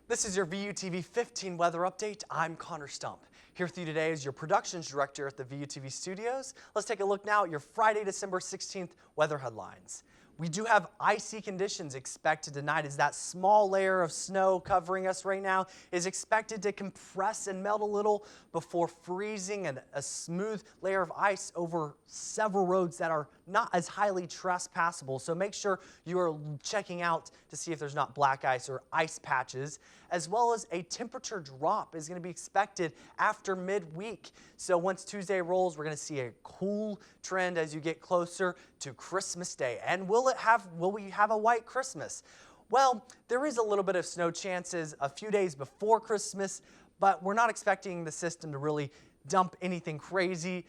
This is your VUTV 15 weather update. I'm Konnor Stump. Here with you today is your productions director at the VUTV studios. Let's take a look now at your Friday, December 16th weather headlines. We do have icy conditions expected tonight as that small layer of snow covering us right now is expected to compress and melt a little before freezing, and a smooth layer of ice over several roads that are not as highly trespassable. So make sure you are checking out to see if there's not black ice or ice patches, as well as a temperature drop is going to be expected after midweek. So once Tuesday rolls, we're going to see a cool trend as you get closer to Christmas Day. And will we have a white Christmas? Well, there is a little bit of snow chances a few days before Christmas, but we're not expecting the system to really dump anything crazy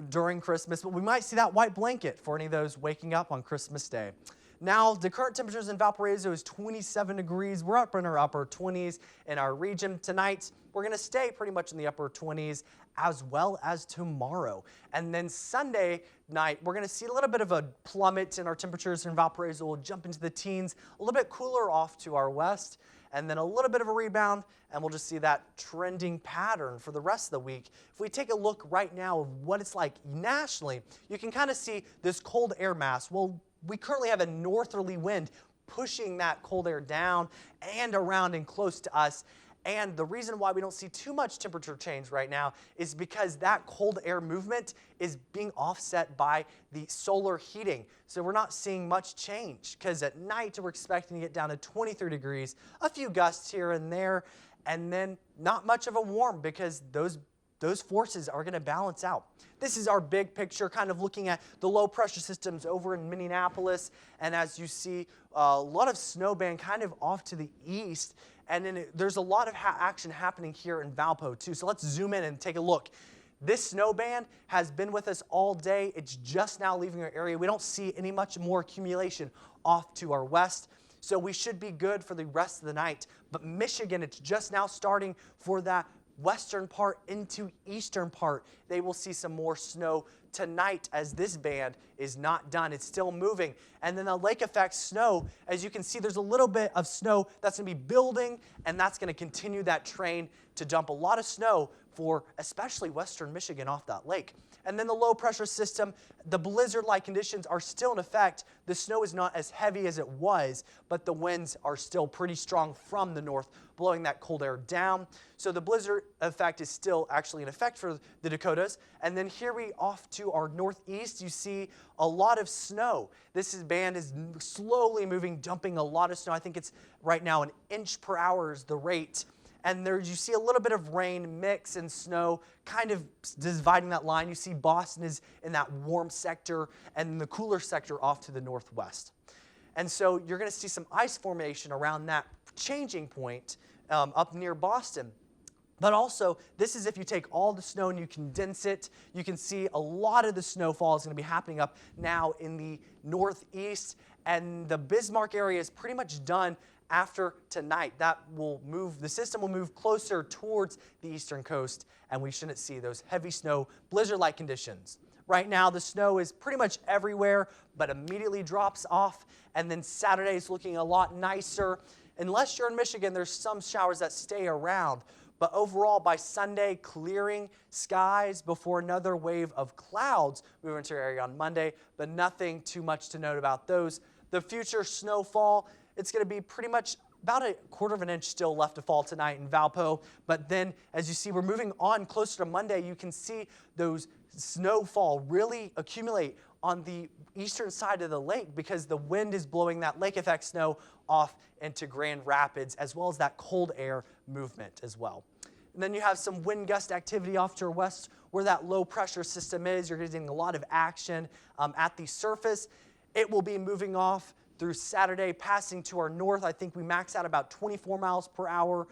during Christmas, but we might see that white blanket for any of those waking up on Christmas Day. Now, the current temperatures in Valparaiso is 27 degrees. We're up in our upper 20s in our region. Tonight, we're going to stay pretty much in the upper 20s as well as tomorrow. And then Sunday night, we're going to see a little bit of a plummet in our temperatures in Valparaiso. We'll jump into the teens, a little bit cooler off to our west, and then a little bit of a rebound, and we'll just see that trending pattern for the rest of the week. If we take a look right now of what it's like nationally, you can kind of see this cold air mass. Well, we currently have a northerly wind pushing that cold air down and around and close to us. And the reason why we don't see too much temperature change right now is because that cold air movement is being offset by the solar heating. So we're not seeing much change because at night we're expecting to get down to 23 degrees, a few gusts here and there, and then not much of a warm because those forces are going to balance out. This is our big picture, kind of looking at the low pressure systems over in Minneapolis. And as you see, a lot of snow band kind of off to the east. And then there's a lot of action happening here in Valpo too. So let's zoom in and take a look. This snow band has been with us all day. It's just now leaving our area. We don't see any much more accumulation off to our west. So we should be good for the rest of the night. But Michigan, it's just now starting for that western part into eastern part. They will see some more snow tonight as this band is not done. It's still moving. And then the lake effect snow, as you can see, there's a little bit of snow that's going to be building, and that's going to continue that train to dump a lot of snow for especially western Michigan off that lake. And then the low pressure system, the blizzard-like conditions are still in effect. The snow is not as heavy as it was, but the winds are still pretty strong from the north, blowing that cold air down. So the blizzard effect is still actually in effect for the Dakotas. And then here we off to our northeast, you see a lot of snow. This band is slowly moving, dumping a lot of snow. I think it's right now 1 inch per hour is the rate. And there you see a little bit of rain mix and snow kind of dividing that line. You see Boston is in that warm sector and the cooler sector off to the northwest. And so you're going to see some ice formation around that changing point up near Boston. But also, this is if you take all the snow and you condense it, you can see a lot of the snowfall is going to be happening up now in the northeast. And the Bismarck area is pretty much done after tonight. That will move, the system will move closer towards the eastern coast, and we shouldn't see those heavy snow, blizzard-like conditions. Right now, the snow is pretty much everywhere, but immediately drops off, and then Saturday is looking a lot nicer. Unless you're in Michigan, there's some showers that stay around. But overall, by Sunday, clearing skies before another wave of clouds move into our area on Monday, but nothing too much to note about those. The future snowfall, it's going to be pretty much about 1/4 of an inch still left to fall tonight in Valpo. But then, as you see, we're moving on closer to Monday. You can see those snowfall really accumulate on the eastern side of the lake because the wind is blowing that lake effect snow off into Grand Rapids, as well as that cold air movement as well. And then you have some wind gust activity off to our west where that low pressure system is. You're getting a lot of action at the surface. It will be moving off through Saturday, passing to our north. I think we max out about 24 miles per hour.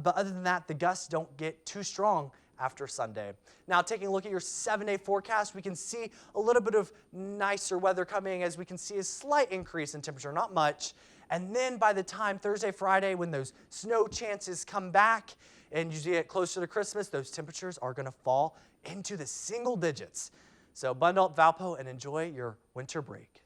But other than that, the gusts don't get too strong after Sunday. Now, taking a look at your 7-day forecast, we can see a little bit of nicer weather coming as we can see a slight increase in temperature, not much. And then by the time Thursday, Friday, when those snow chances come back and you get closer to Christmas, those temperatures are going to fall into the single digits. So bundle up, Valpo, and enjoy your winter break.